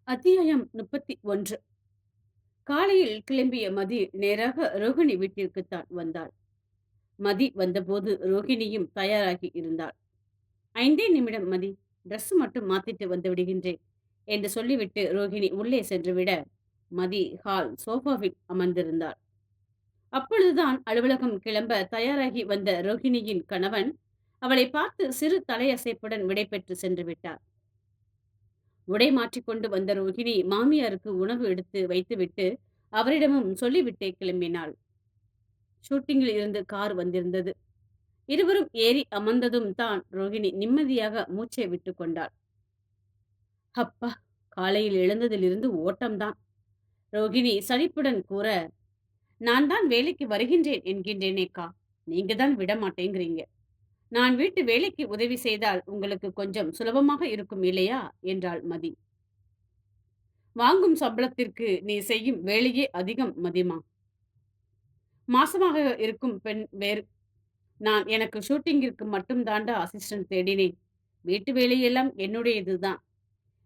அத்தியாயம் 31. காலையில் கிளம்பிய மதி நேராக ரோகிணி வீட்டிற்குத்தான் வந்தாள். மதி வந்தபோது ரோகிணியும் தயாராகி இருந்தாள். 5 நிமிடம் மதி, ட்ரெஸ் மட்டும் மாத்திட்டு வந்து விடுகின்றேன் என்று சொல்லிவிட்டு ரோகிணி உள்ளே சென்றுவிட, மதி ஹால் சோஃபாவில் அமர்ந்திருந்தாள். அப்பொழுதுதான் அலுவலகம் கிளம்ப தயாராகி வந்த ரோகிணியின் கணவன் அவளை பார்த்து சிறு தலையசைப்புடன் விடைபெற்று சென்று விட்டார். உடை மாற்றிக்கொண்டு வந்த ரோகிணி மாமியாருக்கு உணவு எடுத்து வைத்துவிட்டு அவரிடமும் சொல்லிவிட்டே கிளம்பினாள். ஷூட்டிங்கில் இருந்து கார் வந்திருந்தது. இருவரும் ஏறி அமர்ந்ததும் தான் ரோகிணி நிம்மதியாக மூச்சை விட்டு கொண்டாள். அப்பா, காலையில் எழுந்ததிலிருந்து ஓட்டம்தான். ரோகிணி சலிப்புடன் கூற, நான் தான் வேலைக்கு வருகின்றேன் என்கின்றேனேக்கா, நீங்க தான் விட மாட்டேங்கிறீங்க. நான் வீட்டு வேலைக்கு உதவி செய்தால் உங்களுக்கு கொஞ்சம் சுலபமாக இருக்கும் இல்லையா என்றாள் மதி. வாங்கும் சம்பளத்திற்கு நீ செய்யும் வேலையே அதிகம் மதிமா. மாசமாக இருக்கும் பெண் வேறு. நான் எனக்கு ஷூட்டிங்கிற்கு மட்டும் தாண்டா அசிஸ்டன்ட் தேடினேன். வீட்டு வேலையெல்லாம் என்னுடையதுதான்.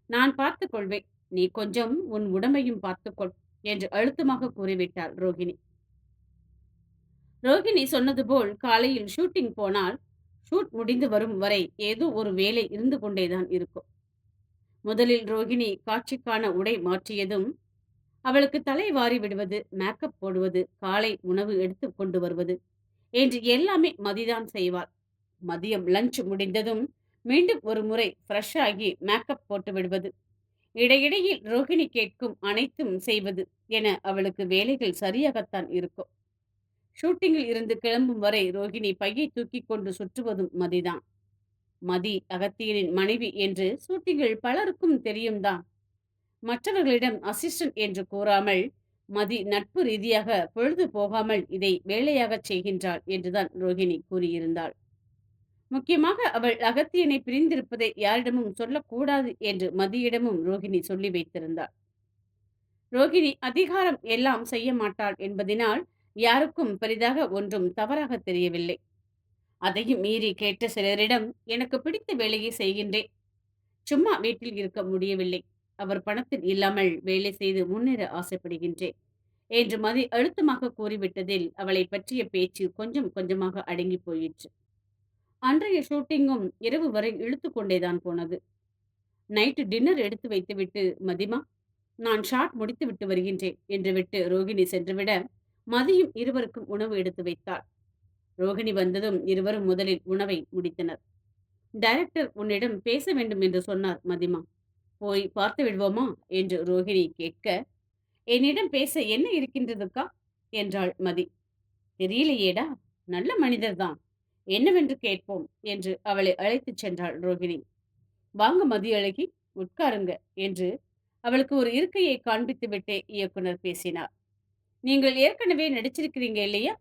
நான் பார்த்துக் கொள்வேன். நீ கொஞ்சம் உன் உடம்பையும் பார்த்துக்கொள் என்று அழுத்தமாக கூறிவிட்டாள் ரோகிணி. ரோகிணி சொன்னது போல் காலையில் ஷூட்டிங் போனால் ஷூட் முடிந்து வரும் வரை ஏதோ ஒரு வேலை இருந்து கொண்டேதான் இருக்கும். முதலில் ரோகிணி காட்சிக்கான உடை மாற்றியதும் அவளுக்கு தலை வாரி விடுவது, மேக்கப் போடுவது, காலை உணவு எடுத்து கொண்டு வருவது என்று எல்லாமே மதிதான் செய்வாள். மதியம் லஞ்ச் முடிந்ததும் மீண்டும் ஒரு முறை ஃப்ரெஷ் ஆகி மேக்கப் போட்டு விடுவது, இடையிடையில் ரோகிணி கேட்கும் அனைத்தும் செய்வது என அவளுக்கு வேலைகள் சரியாகத்தான் இருக்கும். ஷூட்டிங்கில் இருந்து கிளம்பும் வரை ரோகிணி பையை தூக்கி கொண்டு சுற்றுவதும் மதிதான். மதி அகத்தியனின் மனைவி என்று ஷூட்டிங்கில் பலருக்கும் தெரியும் தான். மற்றவர்களிடம் அசிஸ்டன்ட் என்று கூறாமல் மதி நட்பு ரீதியாக பொழுது போகாமல் இதை வேலையாகச் செய்கின்றாள் என்றுதான் ரோகிணி கூறியிருந்தாள். முக்கியமாக அவள் அகத்தியனை பிரிந்திருப்பதை யாரிடமும் சொல்லக்கூடாது என்று மதியிடமும் ரோகிணி சொல்லி வைத்திருந்தாள். ரோகிணி அதிகாரம் எல்லாம் செய்ய மாட்டாள் என்பதினால் யாருக்கும் பெரிதாக ஒன்றும் தவறாக தெரியவில்லை. அதையும் மீறி கேட்ட சிலரிடம் எனக்கு பிடித்த வேலையை செய்கின்றேன், சும்மா வீட்டில் இருக்க முடியவில்லை, அவர் பணத்தில் இல்லாமல் வேலை செய்து முன்னேற ஆசைப்படுகின்றேன் என்று மதி அழுத்தமாக கூறிவிட்டதில் அவளை பற்றிய பேச்சு கொஞ்சம் கொஞ்சமாக அடங்கி போயிற்று. அன்றைய ஷூட்டிங்கும் இரவு வரை இழுத்து கொண்டேதான் போனது. நைட்டு டின்னர் எடுத்து வைத்துவிட்டு, மதிமா, நான் ஷாட் முடித்து விட்டு வருகின்றேன் என்று விட்டு ரோகிணி சென்றுவிட, மதியும் இருவருக்கும் உணவு எடுத்து வைத்தாள். ரோகிணி வந்ததும் இருவரும் முதலில் உணவை முடித்தனர். டைரக்டர் உன்னிடம் பேச வேண்டும் என்று சொன்னார் மதிமா, போய் பார்த்து விடுவோமா என்று ரோகிணி கேட்க, என்னிடம் பேச என்ன இருக்கின்றதுக்கா என்றாள் மதி. தெரியலையேடா, நல்ல மனிதர்தான், என்னவென்று கேட்போம் என்று அவளை அழைத்துச் சென்றாள் ரோகிணி. வாங்க மதி அழகி, உட்காருங்க என்று அவளுக்கு ஒரு இருக்கையை காண்பித்து விட்டே இயக்குனர் பேசினார். நீங்கள் ஏற்கனவே நடிச்சிருக்கிறீங்க இல்லையா?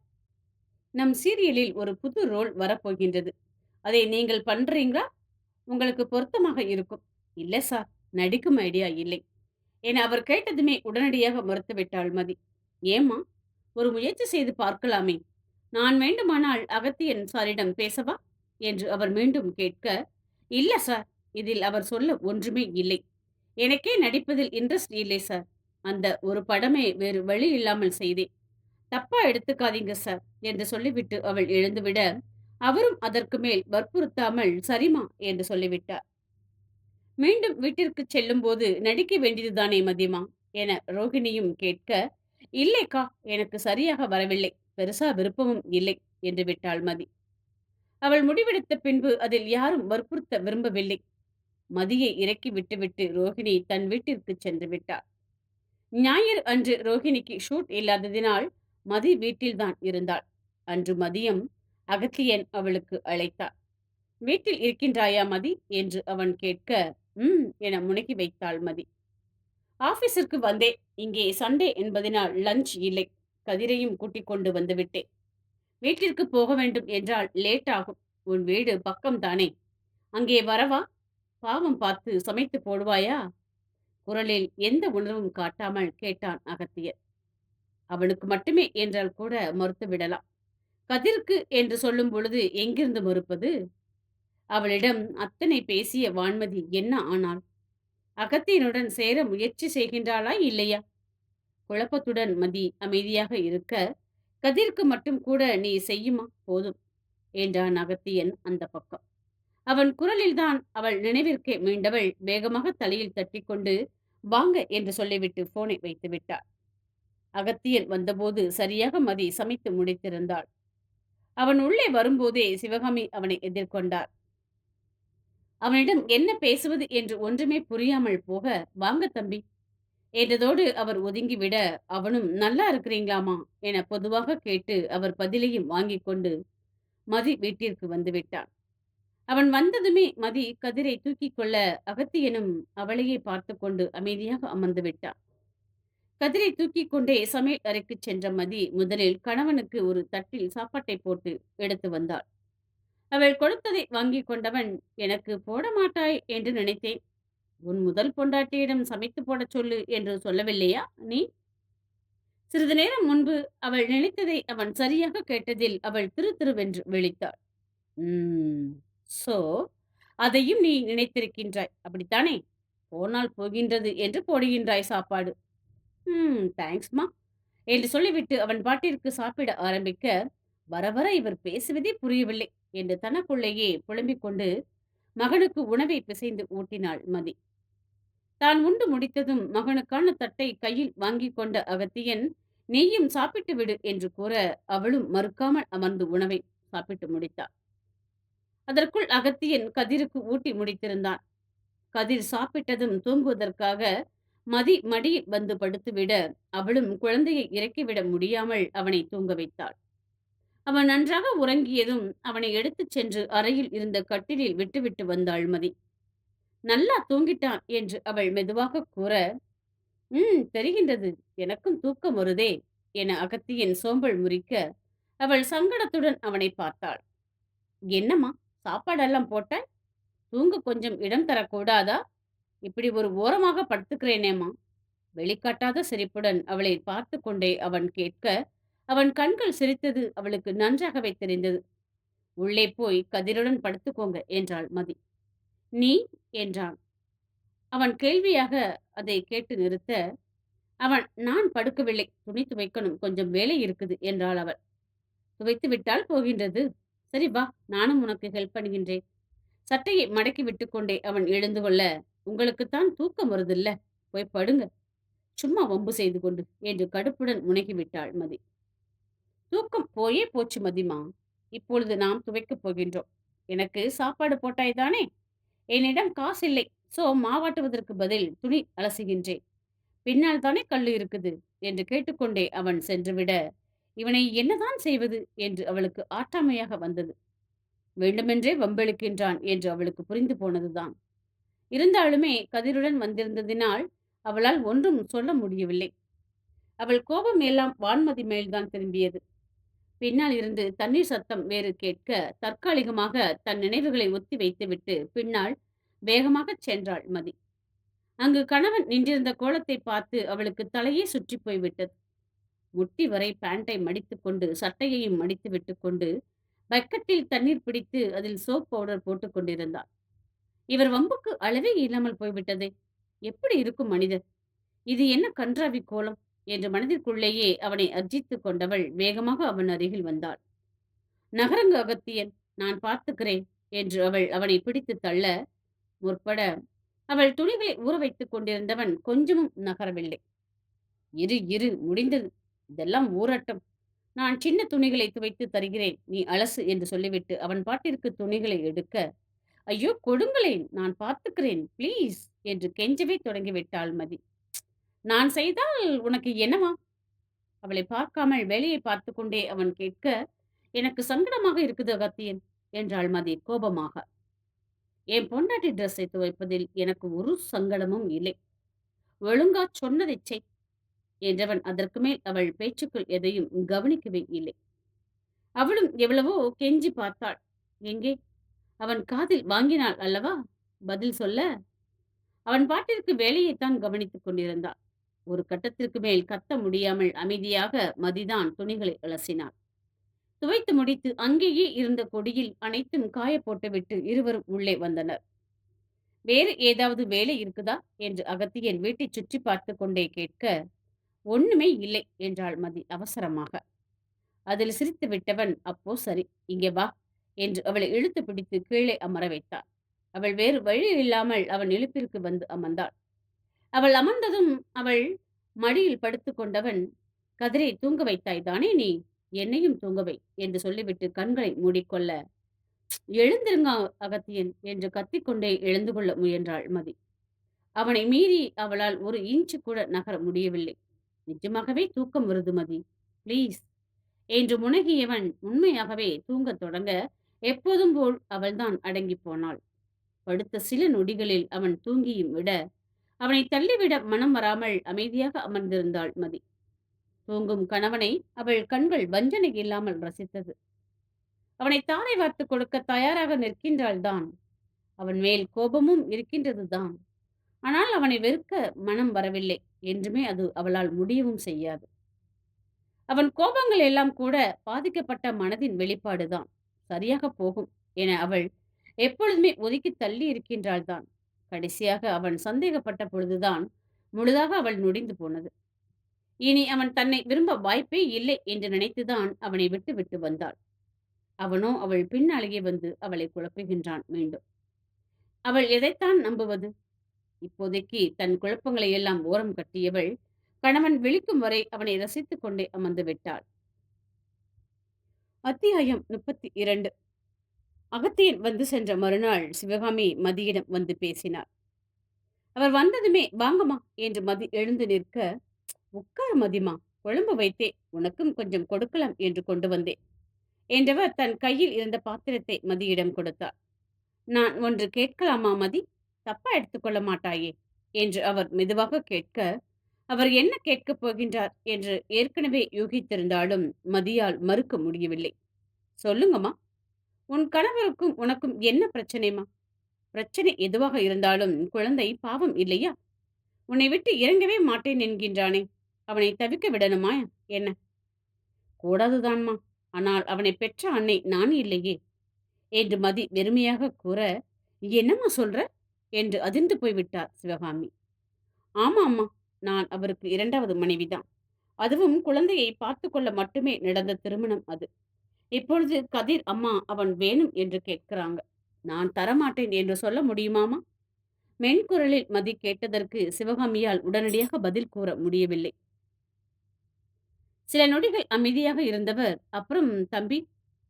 நம் சீரியலில் ஒரு புது ரோல் வரப்போகின்றது. அதை நீங்கள் பண்றீங்களா? உங்களுக்கு பொருத்தமாக இருக்கும். இல்ல சார், நடிக்கும் ஐடியா இல்லை என அவர் கேட்டதுமே உடனடியாக மறுத்துவிட்டாள் மதி. ஏம்மா, ஒரு முயற்சி செய்து பார்க்கலாமே. நான் வேண்டுமானால் அகத்தியன் சாரிடம் பேசவா என்று அவர் மீண்டும் கேட்க, இல்ல சார், இதில் அவர் சொல்ல ஒன்றுமே இல்லை. எனக்கே நடிப்பதில் இன்ட்ரெஸ்ட் இல்லை சார். அந்த ஒரு படமே வேறு வழி இல்லாமல் செய்தேன். தப்பா எடுத்துக்காதீங்க சார் என்று சொல்லிவிட்டு அவள் எழுந்துவிட, அவரும் அதற்கு மேல் வற்புறுத்தாமல் சரிமா என்று சொல்லிவிட்டார். மீண்டும் வீட்டிற்கு செல்லும்போது நடிக்க வேண்டியதுதானே மதியமா என ரோகிணியும் கேட்க, இல்லைக்கா, எனக்கு சரியாக வரவில்லை, பெருசா விருப்பமும் இல்லை என்று விட்டாள் மதி. அவள் முடிவெடுத்த பின்பு அதில் யாரும் வற்புறுத்த விரும்பவில்லை. மதியை இறக்கி விட்டுவிட்டு ரோகிணி தன் வீட்டிற்கு சென்று விட்டாள். ஞாயிறு அன்று ரோகிணிக்கு ஷூட் இல்லாததினால் மதி வீட்டில்தான் இருந்தாள். அன்று மதியம் அகத்தியன் அவளுக்கு அழைத்தார். வீட்டில் இருக்கின்றாயா மதி என்று அவன் கேட்க, என முனகி வைத்தாள் மதி. ஆபீஸிற்கு வந்தேன். இங்கே சண்டே என்பதனால் லஞ்ச் இல்லை. கதிரையும் கூட்டிக் கொண்டு வந்து விட்டேன். வீட்டிற்கு போக வேண்டும் என்றால் லேட் ஆகும். உன் வீடு பக்கம் தானே, அங்கே வரவா? பாவம் பார்த்து சமைத்து போடுவாயா? குரலில் எந்த உணர்வும் காட்டாமல் கேட்டான் அகத்தியர். அவனுக்கு மட்டுமே என்றால் கூட மறுத்து விடலாம். கதிருக்கு என்று சொல்லும் பொழுது எங்கிருந்து மறுப்பது? அவளிடம் அத்தனை பேசிய வான்மதி என்ன ஆனாள்? அகத்தியனுடன் சேர முயற்சி செய்கின்றாளா இல்லையா? குழப்பத்துடன் மதி அமைதியாக இருக்க, கதிருக்கு மட்டும் கூட நீ செய்யுமா போதும் என்றான் அகத்தியன் அந்த பக்கம். அவன் குரலில்தான் அவள் நினைவிற்கே மீண்டவள் வேகமாக தலையில் தட்டிக்கொண்டு வாங்க என்று சொல்லிவிட்டு போனை வைத்து விட்டாள். அகத்தியன் வந்தபோது சரியாக மதி சமைத்து முடித்திருந்தாள். அவன் உள்ளே வரும்போதே சிவகாமி அவனை எதிர்கொண்டார். அவனிடம் என்ன பேசுவது என்று ஒன்றுமே புரியாமல் போக, வாங்க தம்பி என்றதோடு அவர் ஒதுங்கிவிட, அவனும் நல்லா இருக்கிறீங்களாமா என பொதுவாக கேட்டு அவர் பதிலையும் வாங்கிக் கொண்டு மதி வீட்டிற்கு வந்துவிட்டான். அவன் வந்ததுமே மதி கதிரை தூக்கிக் கொள்ள, அகத்தியனும் அவளையே பார்த்து கொண்டு அமைதியாக அமர்ந்து விட்டான். கதிரை தூக்கிக் கொண்டே சமையல் அறைக்குச் சென்ற மதி முதலில் கணவனுக்கு ஒரு தட்டில் சாப்பாட்டை போட்டு எடுத்து வந்தாள். அவள் கொடுத்ததை வாங்கிக் கொண்டவன், எனக்கு போட மாட்டாய் என்று நினைத்தேன். உன் முதல் பொண்டாட்டியிடம் சமைத்து போடச் சொல்லு என்று சொல்லவில்லையா நீ? சிறிது நேரம் முன்பு அவள் நினைத்ததை அவன் சரியாக கேட்டதில் அவள் திரு திருவென்று விழித்தாள். ம் சோ அதையும் நீ நினைத்திருக்கின்றாய், அப்படித்தானே? போனால் போகின்றது என்று போடுகின்றாய் சாப்பாடு. தேங்க்ஸ்மா என்று சொல்லிவிட்டு அவன் பாட்டிற்கு சாப்பிட ஆரம்பிக்க, வர வர இவர் பேசுவதே புரியவில்லை என்று தனக்குள்ளேயே புலம்பிக் கொண்டு மகனுக்கு உணவை பிசைந்து ஊட்டினாள் மதி. தான் உண்டு முடித்ததும் மகனுக்கான தட்டை கையில் வாங்கிக் கொண்ட அகத்தியன், நீயும் சாப்பிட்டு விடு என்று கூற, அவளும் மறுக்காமல் அமர்ந்து உணவை சாப்பிட்டு முடித்தாள். அதற்குள் அகத்தியன் கதிருக்கு ஊட்டி முடித்திருந்தான். கதிர் சாப்பிட்டதும் தூங்குவதற்காக மதி மடியில் வந்து படுத்துவிட, அவளும் குழந்தையை இறக்கிவிட முடியாமல் அவனை தூங்க வைத்தாள். அவன் நன்றாக உறங்கியதும் அவனை எடுத்துச் சென்று அறையில் இருந்த கட்டிலில் விட்டுவிட்டு வந்தாள் மதி. நல்லா தூங்கிட்டான் என்று அவள் மெதுவாக கூற, தெரிகின்றது, எனக்கும் தூக்கம் வருதே என அகத்தியன் சோம்பல் முறிக்க, அவள் சங்கடத்துடன் அவனை பார்த்தாள். என்னம்மா, சாப்பாடெல்லாம் போட்டாய்? தூங்க கொஞ்சம் இடம் தரக்கூடாதா? இப்படி ஒரு ஓரமாக படுத்துக்கிறேனேம்மா. வெளிக்காட்டாத சிரிப்புடன் அவளை பார்த்து கொண்டே அவன் கேட்க, அவன் கண்கள் சிரித்தது அவளுக்கு நன்றாகவே தெரிந்தது. உள்ளே போய் கதிருடன் படுத்துக்கோங்க என்றாள் மதி. நீ என்றான். அவன் கேள்வியாக அதை கேட்டு நிறுத்த, அவன், நான் படுக்கவில்லை, துணி துவைக்கணும், கொஞ்சம் வேலை இருக்குது என்றாள் அவள். துவைத்து விட்டால் போகின்றது. சரி வா, நானும் உனக்கு ஹெல்ப் பண்ணுகின்றேன். சட்டையை மடக்கி விட்டுக்கொண்டே அவன் எழுந்து கொள்ள, உங்களுக்குத்தான் தூக்கம் வருதில்ல, போய் படுங்க, சும்மா வம்பு செய்து கொண்டு என்று கடுப்புடன் முனகிவிட்டாள் மதி. தூக்கம் போயே போச்சு மதிமா, இப்பொழுது நாம் துவைக்கப் போகின்றோம். எனக்கு சாப்பாடு போட்டாய்தானே? என்னிடம் காசில்லை, சோ மாவாட்டுவதற்கு பதில் துணி அலசுகின்றேன். பின்னால் தானே கல்லு இருக்குது என்று கேட்டுக்கொண்டே அவன் சென்றுவிட, இவனை என்னதான் செய்வது என்று அவளுக்கு ஆற்றாமையாக வந்தது. வேண்டுமென்றே வம்பெழுக்கின்றான் என்று அவளுக்கு புரிந்து போனதுதான். இருந்தாலுமே கதிருடன் வந்திருந்ததினால் அவளால் ஒன்றும் சொல்ல முடியவில்லை. அவள் கோபம் எல்லாம் வான்மதி மேல்தான் திரும்பியது. பின்னால் இருந்து தண்ணீர் சத்தம் வேறு கேட்க, தற்காலிகமாக தன் நினைவுகளை ஒத்தி வைத்துவிட்டு பின்னால் வேகமாகச் சென்றாள் மதி. அங்கு கணவன் நின்றிருந்த கோலத்தை பார்த்து அவளுக்கு தலையே சுற்றி போய்விட்டது. முட்டி வரை பேண்டை மடித்துக்கொண்டு சட்டையையும் மடித்து விட்டுக்கொண்டு பக்கெட்டில் தண்ணீர் பிடித்து அதில் சோப் பவுடர் போட்டுக் கொண்டிருந்தார். இவர் வம்புக்கு அளவே இல்லாமல் போய்விட்டதே. எப்படி இருக்கும் மனிதர்? இது என்ன கன்றாவி கோலம் என்று மனதிற்குள்ளேயே அவனை அர்ஜித்துக் கொண்டவள் வேகமாக அவன் அருகில் வந்தாள். நகரங்க அகத்தியன், நான் பார்த்துக்கிறேன் என்று அவள் அவனை பிடித்து தள்ள முற்பட, அவள் துணிகளை ஊற வைத்துக் கொண்டிருந்தவன் கொஞ்சமும் நகரவில்லை. இரு இரு, முடிந்தது, இதெல்லாம் ஊரட்டம். நான் சின்ன துணிகளை துவைத்து தருகிறேன், நீ அலசு என்று சொல்லிவிட்டு அவன் பாட்டிற்கு துணிகளை எடுக்க, ஐயோ கொடுங்களேன், நான் பார்த்துக்கிறேன் ப்ளீஸ் என்று கெஞ்சவே தொடங்கிவிட்டாள் மதி. நான் செய்தால் உனக்கு என்னவா? அவளை பார்க்காமல் வேலையை பார்த்து கொண்டே அவன் கேட்க, எனக்கு சங்கடமாக இருக்குது அகத்தியன் என்றாள் மதி கோபமாக. என் பொண்டாட்டி ட்ரெஸ்ஸை துவைப்பதில் எனக்கு ஒரு சங்கடமும் இல்லை. ஒழுங்கா சொன்னதைச் செய் என்றவன் அதற்கு மேல் அவள் பேச்சுக்குள் எதையும் கவனிக்கவே இல்லை. அவளும் எவ்வளவோ கெஞ்சி பார்த்தாள். எங்கே? அவன் காதில் வாங்கினாள் அல்லவா பதில் சொல்ல. அவன் பாட்டிற்கு வேலையைத்தான் கவனித்துக் கொண்டிருந்தாள். ஒரு கட்டத்திற்கு மேல் கத்த முடியாமல் அமைதியாக மதிதான் துணிகளை அலசினாள். துவைத்து முடித்து அங்கேயே இருந்த கொடியில் அனைத்தும் காய போட்டுவிட்டு இருவரும் உள்ளே வந்தனர். வேறு ஏதாவது வேலை இருக்குதா என்று அகத்தியன் வீட்டைச் சுற்றி பார்த்து கொண்டே கேட்க, ஒண்ணுமே இல்லை என்றாள் மதி அவசரமாக. அதில் சிரித்து விட்டவன், அப்போ சரி, இங்கே வா என்று அவளை இழுத்து பிடித்து கீழே அமர வைத்தான். அவள் வேறு வழி இல்லாமல் அவன் இழுப்பிற்கு வந்து அமர்ந்தாள். அவள் அமர்ந்ததும் அவள் மடியில் படுத்துக் கொண்டவன், கதிரை தூங்க வைத்தாய் தானே நீ, என்னையும் தூங்க வை என்று சொல்லிவிட்டு கண்களை மூடிக்கொள்ள, எழுந்திருங்க அகத்தியன் என்று கத்திக்கொண்டே எழுந்து கொள்ள முயன்றாள் மதி. அவனை மீறி அவளால் ஒரு இன்ச்சு கூட நகர முடியவில்லை. நிஜமாகவே தூக்கம் வருது மதி, ப்ளீஸ் என்று முனகியவன் உண்மையாகவே தூங்கத் தொடங்க, எப்போதும் போல் அவள்தான் அடங்கிப் போனாள். படுத்த சில நொடிகளில் அவன் தூங்கியும் விட, அவனை தள்ளிவிட மனம் வராமல் அமைதியாக அமர்ந்திருந்தாள் மதி. தூங்கும் கணவனை அவள் கண்கள் வஞ்சனை இல்லாமல் ரசித்தது. அவனை தாரை வார்த்துக் கொடுக்க தயாராக நிற்கின்றாள் தான். அவன் மேல் கோபமும் இருக்கின்றது தான். ஆனால் அவனை வெறுக்க மனம் வரவில்லை. என்றுமே அது அவளால் முடியவும் செய்யாது. அவன் கோபங்கள் எல்லாம் கூட பாதிக்கப்பட்ட மனதின் வெளிப்பாடுதான். சரியாக போகும் என அவள் எப்பொழுதுமே ஒதுக்கி தள்ளி இருக்கின்றாள் தான். கடைசியாக அவன் சந்தேகப்பட்ட பொழுதுதான் முழுதாக அவள் நொடிந்து போனது. இனி அவன் தன்னை விரும்ப வாய்ப்பே இல்லை என்று நினைத்துதான் அவனை விட்டு விட்டு வந்தாள். அவனோ அவள் பின்னாலேயே வந்து அவளை குழப்புகின்றான் மீண்டும். அவள் எதைத்தான் நம்புவது? இப்போதைக்கு தன் குழப்பங்களை எல்லாம் ஓரம் கட்டியவள் கணவன் விழிக்கும் வரை அவனை ரசித்துக் கொண்டே அமர்ந்து விட்டாள். அத்தியாயம் 32. அகத்தியன் வந்து சென்ற மறுநாள் சிவகாமி மதியிடம் வந்து பேசினார். அவர் வந்ததுமே வாங்கம்மா என்று மதி எழுந்து நிற்க, உட்கார் மதிமா, குழம்பு வைத்தே, உனக்கும் கொஞ்சம் கொடுக்கலாம் என்று கொண்டு வந்தேன் என்றவர் தன் கையில் இருந்த பாத்திரத்தை மதியிடம் கொடுத்தார். நான் ஒன்று கேட்கலாமா மதி, தப்பா எடுத்துக்கொள்ள மாட்டாயே என்று அவர் மெதுவாக கேட்க, அவர் என்ன கேட்கப் போகின்றார் என்று ஏற்கனவே யூகித்திருந்தாலும் மதியால் மறுக்க முடியவில்லை. சொல்லுங்கம்மா, உன் கணவருக்கும் உனக்கும் என்ன பிரச்சனைமா? பிரச்சனை எதுவாக இருந்தாலும் குழந்தை பாவம் இல்லையா? உன்னை விட்டு இறங்கவே மாட்டேன் என்கின்றானே, அவனை தவிக்க விடணுமா என்ன? கூடாதுதான்மா, ஆனால் அவனை பெற்ற அன்னை நான் இல்லையே என்று மதி வெறுமையாக கூற, என்னம்மா சொல்ற என்று அதிர்ந்து போய்விட்டார் சிவகாமி. ஆமா அம்மா, நான் அவருக்கு இரண்டாவது மனைவிதான். அதுவும் குழந்தையை பார்த்து கொள்ள மட்டுமே நடந்த திருமணம் அது. இப்பொழுது கதிர் அம்மா அவன் வேணும் என்று கேட்கிறாங்க. நான் தரமாட்டேன் என்று சொல்ல முடியுமாமா? மென்குரலில் மதி கேட்டதற்கு சிவகாமியால் உடனடியாக பதில் கூற முடியவில்லை. சில நொடிகள் அமைதியாக இருந்தவர், அப்புறம் தம்பி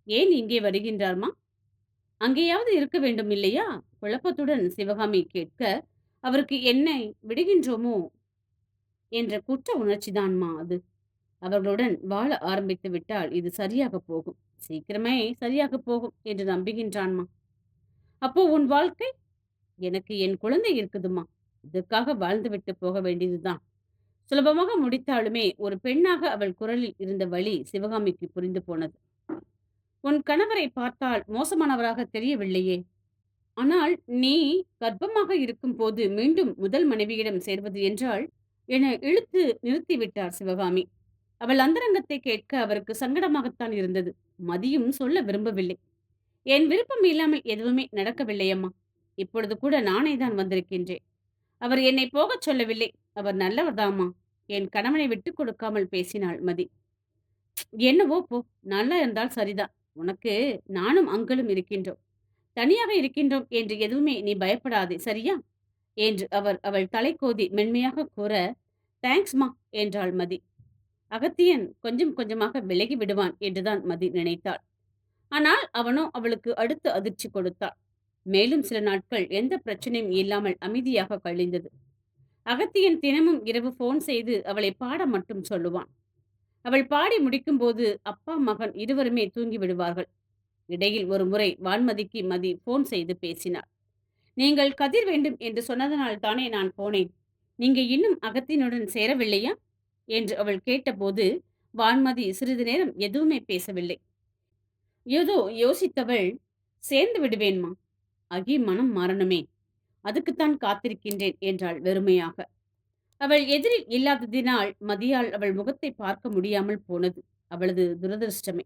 ஏன் இங்கே வருகின்றார்மா? அங்கேயாவது இருக்க வேண்டும் இல்லையா? குழப்பத்துடன் சிவகாமி கேட்க, அவருக்கு என்னை விடுகின்றோமோ என்ற குற்ற உணர்ச்சிதான்மா அது. அவர்களுடன் வாழ ஆரம்பித்து விட்டால் இது சரியாக போகும், சீக்கிரமே சரியாக போகும் என்று நம்புகின்றான்மா. அப்போ உன் வாழ்க்கை? எனக்கு என் குழந்தை இருக்குதுமா, இதுக்காக வாழ்ந்துவிட்டு போக வேண்டியதுதான். சுலபமாக முடித்தாலுமே ஒரு பெண்ணாக அவள் குரலில் இருந்த வழி சிவகாமிக்கு புரிந்து போனது. உன் கணவரை பார்த்தால் மோசமானவராக தெரியவில்லையே. ஆனால் நீ கர்ப்பமாக இருக்கும் போது மீண்டும் முதல் மனைவியிடம் சேர்வது என்றால் என இழுத்து நிறுத்திவிட்டார் சிவகாமி. அவள் அந்தரங்கத்தை கேட்க அவருக்கு சங்கடமாகத்தான் இருந்தது. மதியும் சொல்ல விரும்பவில்லை. என் விருப்பம் இல்லாமல் எதுவுமே நடக்கவில்லையம்மா. இப்பொழுது கூட நானே தான் வந்திருக்கின்றேன். அவர் என்னை போகச் சொல்லவில்லை. அவர் நல்லவர்தாம்மா. என் கணவனை விட்டுக் கொடுக்காமல் பேசினாள் மதி. என்னவோ போ, நல்லா இருந்தால் சரிதான். உனக்கு நானும் அங்களும் இருக்கின்றோம். தனியாக இருக்கின்றோம் என்று எதுவுமே நீ பயப்படாதே, சரியா என்று அவர் அவள் தலை கோதி மென்மையாக கூற, தேங்க்ஸ்மா என்றாள் மதி. அகத்தியன் கொஞ்சம் கொஞ்சமாக விலகி விடுவான் என்றுதான் மதி நினைத்தாள். ஆனால் அவனோ அவளுக்கு அடுத்த அதிர்ச்சி கொடுத்தான். மேலும் சில நாட்கள் எந்த பிரச்சனையும் இல்லாமல் அமைதியாக கழிந்தது. அகத்தியன் தினமும் இரவு போன் செய்து அவளை பாட மட்டும் சொல்லுவான். அவள் பாடி முடிக்கும் போது அப்பா மகன் இருவருமே தூங்கி விடுவார்கள். இடையில் ஒரு முறை வான்மதிக்கு மதி போன் செய்து பேசினாள். நீங்கள் கதிர் வேண்டும் என்று சொன்னதனால் தானே நான் போனேன். நீங்க இன்னும் அகத்தியனுடன் சேரவில்லையா என்று அவள் கேட்டபோது வான்மதி சிறிது நேரம் எதுவுமே பேசவில்லை. ஏதோ யோசித்தவள், சேர்ந்து விடுவேன்மா, அகி மனம் மாறணுமே, அதுக்குத்தான் காத்திருக்கின்றேன் என்றாள் வெறுமையாக. அவள் எதிரில் இல்லாததினால் மதியால் அவள் முகத்தை பார்க்க முடியாமல் போனது அவளது துரதிருஷ்டமே.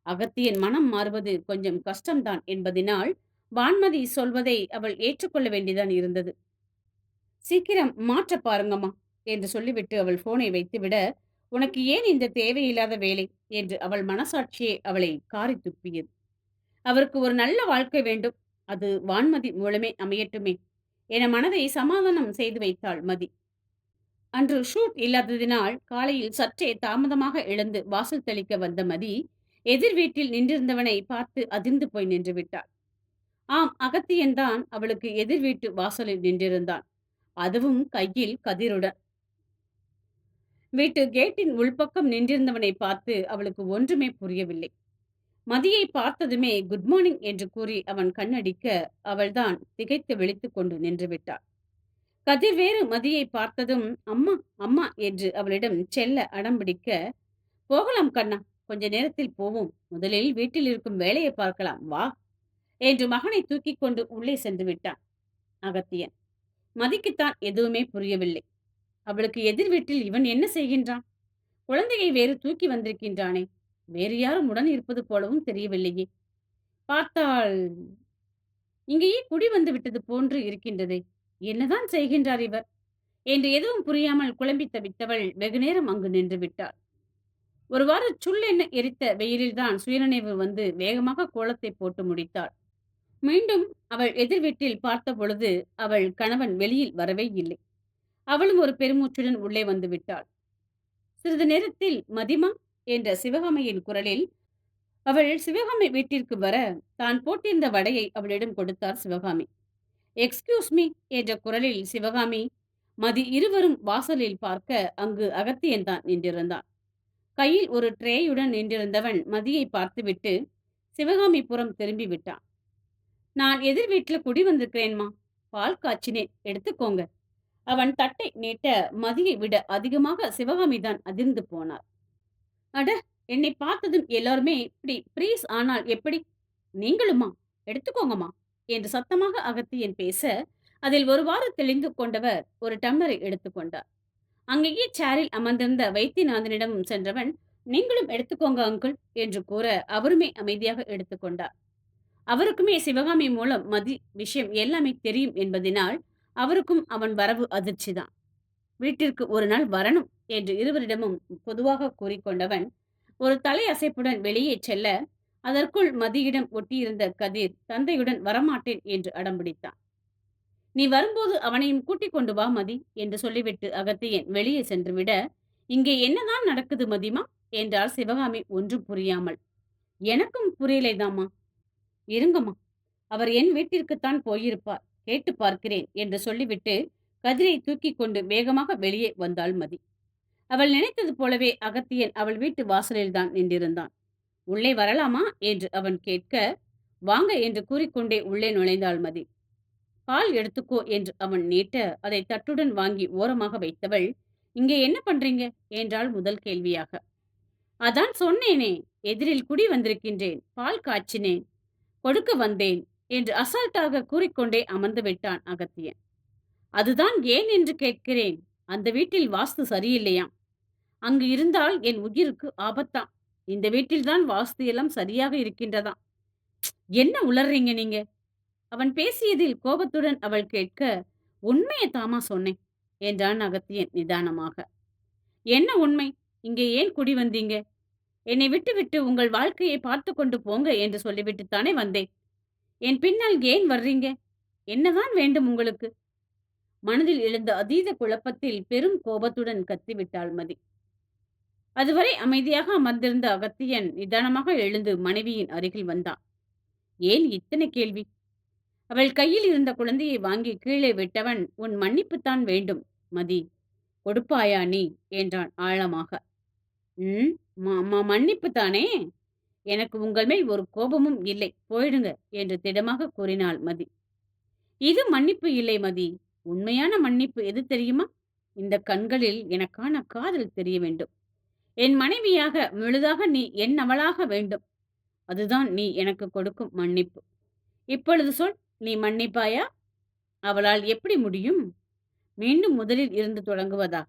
அகத்தியன் மனம் மாறுவது கொஞ்சம் கஷ்டம்தான் என்பதினால் வான்மதி சொல்வதை அவள் ஏற்றுக்கொள்ள வேண்டியதான் இருந்தது. "சீக்கிரம் மாற்றப் பாருங்கம்மா" என்று சொல்லிவிட்டு அவள் ஃபோனை வைத்துவிட, "உனக்கு ஏன் இந்த தேவையில்லாத வேலை?" என்று அவள் மனசாட்சியே அவளை காறித் துப்பியது. அவருக்கு ஒரு நல்ல வாழ்க்கை வேண்டும். அது வான்மதி மூலமே அமையட்டுமே என மனதை சமாதானம் செய்து வைத்தாள் மதி. அன்று ஷூட் இல்லாததினால் காலையில் சற்றே தாமதமாக எழுந்து வாசல் தெளிக்க வந்த மதி, எதிர் வீட்டில் நின்றிருந்தவனை பார்த்து அதிர்ந்து போய் நின்று விட்டாள். ஆம், அகத்தியன்தான் அவளுக்கு எதிர் வீட்டு வாசலில் நின்றிருந்தான். அதுவும் கையில் கதிருடன். வீட்டு கேட்டின் உள்பக்கம் நின்றிருந்தவனை பார்த்து அவளுக்கு ஒன்றுமே புரியவில்லை. மதியை பார்த்ததுமே குட் மார்னிங் என்று கூறி அவன் கண்ணடிக்க, அவள்தான் திகைத்து விழித்துக் கொண்டு நின்று விட்டாள். கதிர் வேறு மதியை பார்த்ததும் அம்மா அம்மா என்று அவளிடம் செல்ல அடம்பிடிக்க, போகலாம் கண்ணா, கொஞ்ச நேரத்தில் போவோம், முதலில் வீட்டில் இருக்கும் வேலையை பார்க்கலாம் வா என்று மகனை தூக்கிக் கொண்டு உள்ளே சென்று விட்டான் அகத்தியன். மதிக்குத்தான் எதுவுமே புரியவில்லை. அவளுக்கு எதிர் வீட்டில் இவன் என்ன செய்கின்றான்? குழந்தையை வேறு தூக்கி வந்திருக்கின்றானே, வேறு யாரும் உடன் இருப்பது போலவும் தெரியவில்லையே. பார்த்தால் இங்கேயே குடி வந்து விட்டது போன்று இருக்கின்றதே. என்னதான் செய்கின்றார் இவர் என்று எதுவும் புரியாமல் குழம்பி தவித்தவள் வெகுநேரம் அங்கு நின்று விட்டாள். ஒருவாறு சுள்ளென எரித்த வெயிலில்தான் சுயநினைவு வந்து வேகமாக கோலத்தை போட்டு முடித்தாள். மீண்டும் அவள் எதிர் வீட்டில் பார்த்த பொழுது அவள் கணவன் வெளியில் வரவே இல்லை. அவளும் ஒரு பெருமூச்சுடன் உள்ளே வந்து விட்டாள். சிறிது நேரத்தில் மதிமா என்ற சிவகாமியின் குரலில் அவள் சிவகாமி வீட்டிற்கு வர, தான் போட்டிருந்த வடையை அவளிடம் கொடுத்தார் சிவகாமி. எக்ஸ்கியூஸ் மீ என்ற குரலில் சிவகாமி, மதி இருவரும் வாசலில் பார்க்க அங்கு அகத்தியன் தான் நின்றிருந்தான். கையில் ஒரு ட்ரேயுடன் நின்றிருந்தவன் மதியை பார்த்துவிட்டு சிவகாமி புறம் திரும்பி விட்டான். நான் எதிர் வீட்டுல குடி வந்திருக்கிறேன்மா, பால் காய்ச்சினேன், எடுத்துக்கோங்க. அவன் தட்டை நீட்ட மதியை விட அதிகமாக சிவகாமி தான் அதிர்ந்து போனார். அட, என்னை பார்த்ததும் எல்லாருமே இப்படி ப்ரீஸ் ஆனால் எப்படி? நீங்களுமா? எடுத்துக்கோங்கம்மா என்று சத்தமாக அகத்தியன் பேச, அதில் ஒருவாறு தெளிந்து கொண்டவர் ஒரு டம்ளரை எடுத்துக்கொண்டார். அங்கேயே சேரில் அமர்ந்திருந்த வைத்தியநாதனிடம் சென்றவன், நீங்களும் எடுத்துக்கோங்க அங்குள் என்று கூற, அவருமே அமைதியாக எடுத்துக்கொண்டார். அவருக்குமே சிவகாமி மூலம் மதி விஷயம் எல்லாமே தெரியும் என்பதினால் அவருக்கும் அவன் வரவு அதிர்ச்சிதான். வீட்டிற்கு ஒரு நாள் வரணும் என்று இருவரிடமும் பொதுவாக கூறிக்கொண்டவன் ஒரு தலை அசைப்புடன் வெளியே செல்ல, அதற்குள் மதியிடம் ஒட்டியிருந்த கதிர் தந்தையுடன் வரமாட்டேன் என்று அடம்பிடித்தான். நீ வரும்போது அவனையும் கூட்டிக் கொண்டு வா மதி என்று சொல்லிவிட்டு அகத்தியன் வெளியே சென்றுவிட, இங்கே என்னதான் நடக்குது மதிமா என்றார் சிவகாமி ஒன்றும் புரியாமல். எனக்கும் புரியலைதாம்மா. இருங்கம்மா, அவர் என் வீட்டிற்குத்தான் போயிருப்பார், கேட்டு பார்க்கிறேன் என்று சொல்லிவிட்டு கதிரை தூக்கிக் கொண்டு வேகமாக வெளியே வந்தாள் மதி. அவள் நினைத்தது போலவே அகத்தியன் அவள் வீட்டு வாசலில்தான் நின்றிருந்தான். உள்ளே வரலாமா என்று அவன் கேட்க, வாங்க என்று கூறிக்கொண்டே உள்ளே நுழைந்தாள் மதி. பால் எடுத்துக்கோ என்று அவன் நீட்ட, அதை தட்டுடன் வாங்கி ஓரமாக வைத்தவள், இங்கே என்ன பண்றீங்க என்றாள் முதல் கேள்வியாக. அதான் சொன்னேனே, எதிரில் குடி வந்திருக்கின்றேன், பால் காய்ச்சினேன், கொடுக்க வந்தேன் என்று அசால்ட்டாக கூறிக்கொண்டே அமர்ந்து விட்டான் அகத்தியன். அதுதான் ஏன் என்று கேட்கிறேன். அந்த வீட்டில் வாஸ்து சரியில்லையாம். அங்கு இருந்தால் என் உயிருக்கு ஆபத்தாம். இந்த வீட்டில்தான் வாஸ்து எல்லாம் சரியாக இருக்கின்றதாம். என்ன உளறீங்க நீங்க? அவன் பேசியதில் கோபத்துடன் அவள் கேட்க, உண்மையை தாமா சொன்னேன் என்றான் அகத்தியன் நிதானமாக. என்ன உண்மை? இங்கே ஏன் குடி வந்தீங்க? என்னை விட்டுவிட்டு உங்கள் வாழ்க்கையை பார்த்து கொண்டு போங்க என்று சொல்லிவிட்டுத்தானே வந்தேன். என் பின்னால் ஏன் வர்றீங்க? என்னதான் வேண்டும் உங்களுக்கு? மனதில் எழுந்த அதீத குழப்பத்தில் பெரும் கோபத்துடன் கத்திவிட்டாள் மதி. அதுவரை அமைதியாக அமர்ந்திருந்த அகத்தியன் நிதானமாக எழுந்து மனைவியின் அருகில் வந்தான். ஏன் இத்தனை கேள்வி? அவள் கையில் இருந்த குழந்தையை வாங்கி கீழே விட்டவன், உன் மன்னிப்புத்தான் வேண்டும் மதி, கொடுப்பாயா நீ என்றான் ஆழமாக. ம், மன்னிப்பு தானே? எனக்கு உங்கள் மேல் ஒரு கோபமும் இல்லை, போயிடுங்க என்று திடமாக கூறினாள் மதி. இது மன்னிப்பு இல்லை மதி, உண்மையான மன்னிப்பு எது தெரியுமா? இந்த கண்களில் எனக்கான காதல் தெரிய வேண்டும். என் மனைவியாக முழுதாக நீ என்னவளாக வேண்டும். அதுதான் நீ எனக்கு கொடுக்கும் மன்னிப்பு. இப்பொழுது சொல், நீ மன்னிப்பாயா? அவளால் எப்படி முடியும்? மீண்டும் முதலில் இருந்து தொடங்குவதா?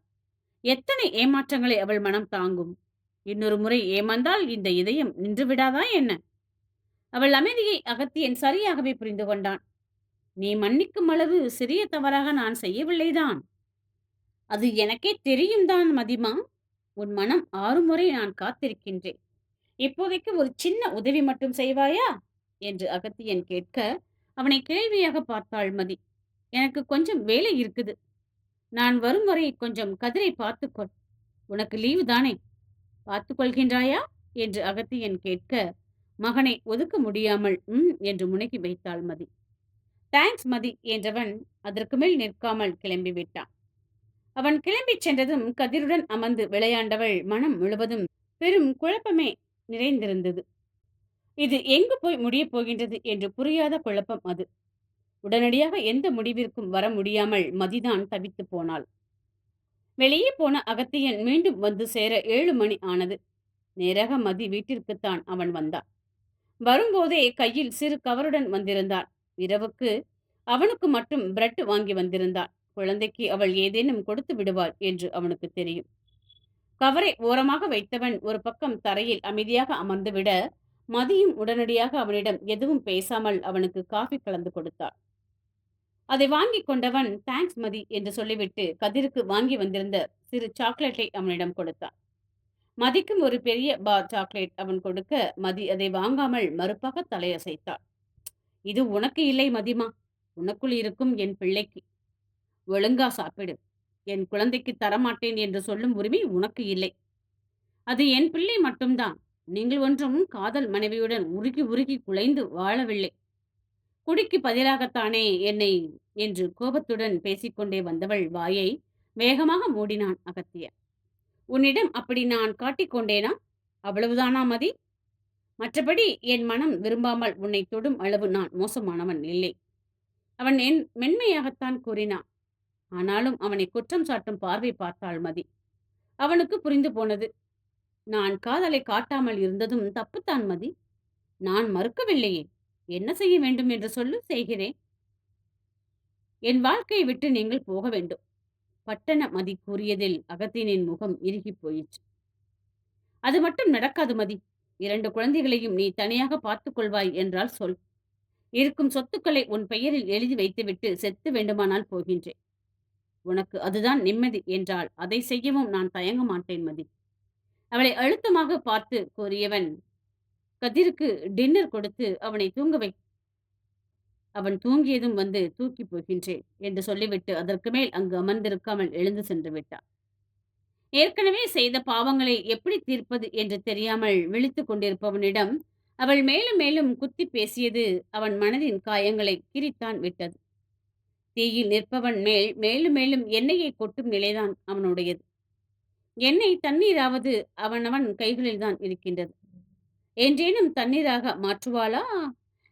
எத்தனை ஏமாற்றங்களை அவள் மனம் தாங்கும்? இன்னொரு முறை ஏமாந்தால் இந்த இதயம் நின்று விடாதா என்ன? அவள் அமைதியை அகத்தியன் சரியாகவே புரிந்து கொண்டான். நீ மன்னிக்கும் அளவு சிறிய தவறாக நான் செய்யவில்லைதான். அது எனக்கே தெரியும் தான் மதிமா. உன் மனம் ஆறும் வரை நான் காத்திருக்கின்றேன். இப்போதைக்கு ஒரு சின்ன உதவி மட்டும் செய்வாயா என்று அகத்தியன் கேட்க, அவனை கேள்வியாக பார்த்தாள் மதி. எனக்கு கொஞ்சம் வேலை இருக்குது. நான் வரும் வரை கொஞ்சம் கதிரை பார்த்துக்கொள். உனக்கு லீவு தானே, பார்த்துக் கொள்கின்றாயா என்று அகத்தியன் கேட்க, மகனை ஒதுக்க முடியாமல் என்று முனகி வைத்தாள் மதி. தேங்க்ஸ் மதி என்றவன் அதற்கு மேல் நிற்காமல் கிளம்பி விட்டான். அவன் கிளம்பிச் சென்றதும் கதிருடன் அமர்ந்து விளையாண்டவள் மனம் முழுவதும் பெரும் குழப்பமே நிறைந்திருந்தது. இது எங்கு போய் முடியப் போகின்றது என்று புரியாத குழப்பம் அது. உடனடியாக எந்த முடிவிற்கும் வர முடியாமல் மதிதான் தவித்து போனாள். வெளியே போன அகத்தியன் மீண்டும் வந்து சேர 7 மணி ஆனது. நேராக மதி வீட்டிற்குத்தான் அவன் வந்தான். வரும்போதே கையில் சிறு கவருடன் வந்திருந்தான். இரவுக்கு அவனுக்கு மட்டும் பிரெட் வாங்கி வந்திருந்தான். குழந்தைக்கு அவள் ஏதேனும் கொடுத்து விடுவாள் என்று அவனுக்கு தெரியும். கவரை ஓரமாக வைத்தவன் ஒரு பக்கம் தரையில் அமைதியாக அமர்ந்துவிட, மதியும் உடனடியாக அவனிடம் எதுவும் பேசாமல் அவனுக்கு காஃபி கலந்து கொடுத்தாள். அதை வாங்கி கொண்டவன் தேங்க்ஸ் மதி என்று சொல்லிவிட்டு கதிருக்கு வாங்கி வந்திருந்த சிறு சாக்லேட்டை அவனிடம் கொடுத்தான். மதிக்கும் ஒரு பெரிய பார் சாக்லேட் அவன் கொடுக்க, மதி அதை வாங்காமல் மறுப்பாக தலையசைத்தாள். இது உனக்கு இல்லை மதிமா, உனக்குள் இருக்கும் என் பிள்ளைக்கு. ஒழுங்கா சாப்பிடு. என் குழந்தைக்கு தரமாட்டேன் என்று சொல்லும் உரிமை உனக்கு இல்லை. அது என் பிள்ளை மட்டும்தான். நீங்கள் ஒன்றும் காதல் மனைவியுடன் உருகி உருகி குலைந்து வாழவில்லை. குடிக்கு பதிலாகத்தானே என்னை என்று கோபத்துடன் பேசிக்கொண்டே வந்தவள் வாயை வேகமாக மூடினான் அகத்தியன். உன்னிடம் அப்படி நான் காட்டிக்கொண்டேனா? அவ்வளவுதானா மதி? மற்றபடி என் மனம் விரும்பாமல் உன்னை தொடும் அளவு நான் மோசமானவன் இல்லை. அவன் என் மென்மையாகத்தான் கூறினான். ஆனாலும் அவனை குற்றம் சாட்டும் பார்வை பார்த்தாள் மதி. அவனுக்கு புரிந்து போனது. நான் காதலை காட்டாமல் இருந்ததும் தப்புத்தான் மதி. நான் மறுக்கவில்லையே. என்ன செய்ய வேண்டும் என்று சொல்லு, செய்கிறேன். என் வாழ்க்கையை விட்டு நீங்கள் போக வேண்டும். பட்டண மதி கூறியதில் அகத்தியனின் முகம் இறுகி போயிற்று. அது மட்டும் நடக்காது மதி. 2 குழந்தைகளையும் நீ தனியாக பார்த்துக் கொள்வாய் என்றால் சொல். இருக்கும் சொத்துக்களை உன் பெயரில் எழுதி வைத்துவிட்டு செத்து வேண்டுமானால் போகின்றேன். உனக்கு அதுதான் நிம்மதி என்றால் அதை செய்யவும் நான் தயங்க மாட்டேன் மதி. அவளை அழுத்தமாக பார்த்து கூறியவன், கதிருக்கு டின்னர் கொடுத்து அவனை தூங்க வை. அவன் தூங்கியதும் வந்து தூக்கி போகின்றேன் என்று சொல்லிவிட்டு அதற்கு மேல் அங்கு அமர்ந்திருக்காமல் எழுந்து சென்று விட்டான். ஏற்கனவே செய்த பாவங்களை எப்படி தீர்ப்பது என்று தெரியாமல் விழித்துக் கொண்டிருப்பவனிடம் அவள் மேலும் மேலும் குத்தி பேசியது அவன் மனதின் காயங்களை கிரித்தான் விட்டது. தீயில் நிற்பவன் மேல் மேலும் மேலும் எண்ணெயை கொட்டும் நிலைதான் அவனுடையது. எண்ணெய் தண்ணீராவது அவனவன் கைகளில் தான் இருக்கின்றது. என்றேனும் தண்ணீராக மாற்றுவாளா,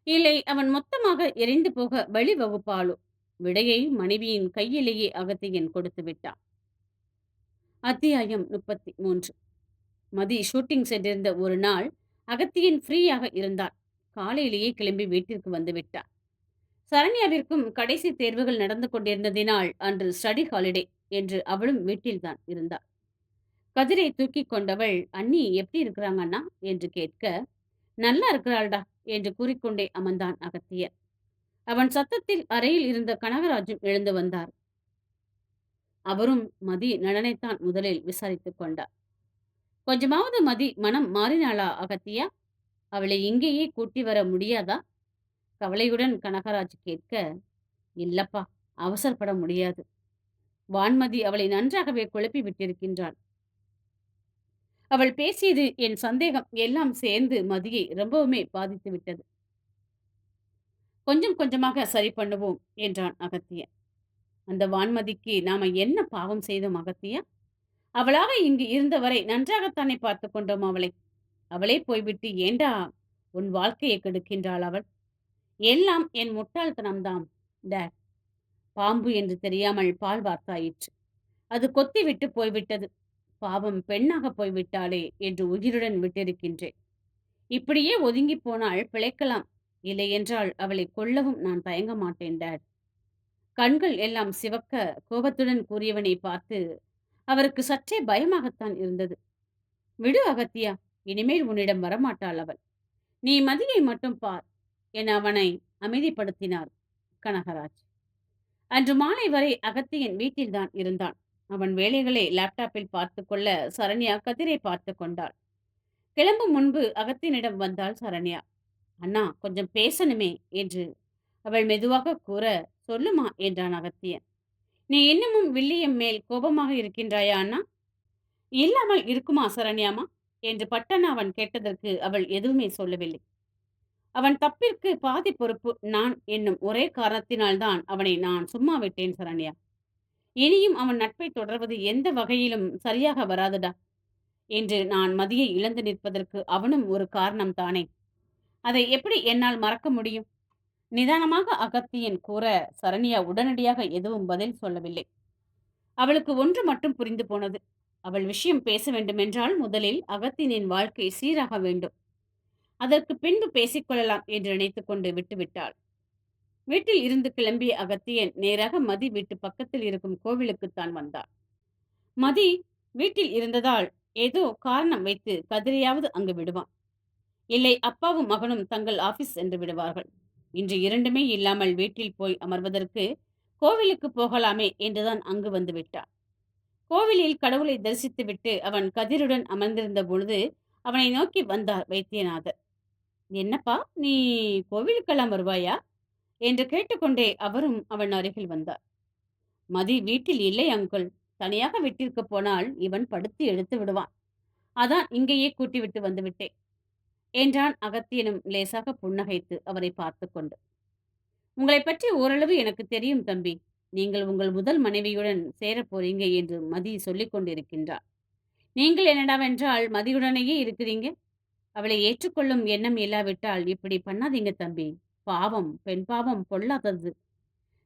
இல்லை அவன் மொத்தமாக எரிந்து போக வழிவகுப்பாளோ? விடையை மனைவியின் கையிலேயே அகத்தியன் கொடுத்து விட்டான். அத்தியாயம் 33. மதி ஷூட்டிங் சென்றிருந்த ஒரு நாள் அகத்தியன் ஃப்ரீயாக இருந்தான். காலையிலேயே கிளம்பி வீட்டிற்கு வந்து விட்டான். சரண்யாவிற்கும் கடைசி தேர்வுகள் நடந்து கொண்டிருந்ததினால் அன்று ஸ்டடி ஹாலிடே என்று அவளும் வீட்டில்தான் இருந்தாள். கதிரை தூக்கி கொண்டவள், அண்ணி எப்படி இருக்கிறாங்க அண்ணா என்று கேட்க, நல்லா இருக்கிறாள்டா என்று கூறிக்கொண்டே அமர்ந்தான் அகத்தியன். அவன் சத்தத்தில் அறையில் இருந்த கனகராஜும் எழுந்து வந்தார். அவரும் மதி நலனைத்தான் முதலில் விசாரித்துக் கொண்டார். கொஞ்சமாவது மதி மனம் மாறினாளா அகத்தியா? அவளை இங்கேயே கூட்டி வர முடியாதா? கவலையுடன் கனகராஜ் கேட்க, இல்லப்பா, அவசரப்பட முடியாது. வான்மதி அவளை நன்றாகவே குழப்பி விட்டிருக்கின்றாள். அவள் பேசியது என் சந்தேகம் எல்லாம் சேர்ந்து மதியை ரொம்பவுமே பாதித்து விட்டது. கொஞ்சம் கொஞ்சமாக சரி பண்ணுவோம் என்றான் அகத்தியன். அந்த வான்மதிக்கு நாம என்ன பாவம் செய்தோம் அகத்தியா? அவளாக இங்கு இருந்தவரை நன்றாகத்தானே பார்த்து கொண்டோம் அவளை. அவளே போய்விட்டு ஏண்டா உன் வாழ்க்கையை கெடுக்கின்றாள் அவள்? எல்லாம் என் முட்டாள்தனம்தான் டேட். பாம்பு என்று தெரியாமல் பால் வார்த்தாயிற்று. அது கொத்தி விட்டு போய்விட்டது. பாவம், பெண்ணாக போய்விட்டாளே என்று உயிருடன் விட்டிருக்கின்றேன். இப்படியே ஒதுங்கி போனால் பிழைக்கலாம். இல்லையென்றால் அவளை கொல்லவும் நான் தயங்க மாட்டேன் டேட். கண்கள் எல்லாம் சிவக்க கோபத்துடன் கூறியவனை பார்த்து அவருக்கு சற்றே பயமாகத்தான் இருந்தது. விடு அகத்தியா, இனிமேல் உன்னிடம் வரமாட்டாள் அவள். நீ மதியை மட்டும் பார் என அவனை அமைதிப்படுத்தினார் கனகராஜ். அன்று மாலை வரை அகத்தியன் வீட்டில்தான் இருந்தான். அவன் வேலைகளை லேப்டாப்பில் பார்த்துக் கொள்ள சரண்யா கதிரை பார்த்துக் கொண்டாள். கிளம்பும் முன்பு அகத்தியனிடம் வந்தாள் சரண்யா. அண்ணா கொஞ்சம் பேசணுமே என்று அவள் மெதுவாக கூற, சொல்லுமா என்றான் அகத்தியன். நீ இன்னமும் வில்லியம் மேல் கோபமாக இருக்கின்றாயா அண்ணா? இல்லாமல் இருக்குமா சரண்யாமா என்று பட்டன அவன் கேட்டதற்கு அவள் எதுவுமே சொல்லவில்லை. அவன் தப்பிற்கு பாதி பொறுப்பு நான் என்னும் ஒரே காரணத்தினால்தான் அவனை நான் சும்மா விட்டேன் சரண்யா. இனியும் அவன் நட்பை தொடர்வது எந்த வகையிலும் சரியாக வராதுடா என்று நான் மதியை இழந்து நிற்பதற்கு அவனும் ஒரு காரணம் தானே. அதை எப்படி என்னால் மறக்க முடியும்? நிதானமாக அகத்தியன் கூற சரண்யா உடனடியாக எதுவும் பதில் சொல்லவில்லை. அவளுக்கு ஒன்று மட்டும் புரிந்து போனது. அவள் விஷயம் பேச வேண்டுமென்றால் முதலில் அகத்தியனின் வாழ்க்கை சீராக வேண்டும். அதற்கு பின்பு பேசிக்கொள்ளலாம் என்று நினைத்துக் கொண்டு விட்டுவிட்டாள். வீட்டில் இருந்து கிளம்பிய அகத்தியன் நேராக மதி வீட்டு பக்கத்தில் இருக்கும் கோவிலுக்குத்தான் வந்தார். மதி வீட்டில் இருந்ததால் ஏதோ காரணம் வைத்து கதிரையாவது அங்கு விடுவான். இல்லை அப்பாவும் மகனும் தங்கள் ஆபீஸ் சென்று விடுவார்கள். இன்று இரண்டுமே இல்லாமல் வீட்டில் போய் அமர்வதற்கு கோவிலுக்கு போகலாமே என்றுதான் அங்கு வந்து விட்டார். கோவிலில் கடவுளை தரிசித்துவிட்டு அவன் கதிருடன் அமர்ந்திருந்த பொழுது அவனை நோக்கி வந்தார் வைத்தியநாதர். என்னப்பா நீ கோவிலுக்கெல்லாம் வருவாயா என்று கேட்டுக்கொண்டே அவரும் அவன் அருகில் வந்தார். மதி வீட்டில் இல்லை அங்குள். தனியாக வீட்டிற்கு போனால் இவன் படுத்து எடுத்து விடுவான். அதான் இங்கேயே கூட்டிவிட்டு வந்து விட்டேன் என்றான் அகத்தியனும் லேசாக புன்னகைத்து அவரை பார்த்து கொண்டு. உங்களை பற்றி ஓரளவு எனக்கு தெரியும் தம்பி. நீங்கள் உங்கள் முதல் மனைவியுடன் சேரப் போறீங்க என்று மதி சொல்லிக் கொண்டிருக்கின்றார். நீங்கள் என்னடாவென்றால் மதியுடனேயே இருக்கிறீங்க. அவளை ஏற்றுக்கொள்ளும் எண்ணம் இல்லாவிட்டால் இப்படி பண்ணாதீங்க தம்பி. பாவம், பெண் பாவம் பொல்லாதது.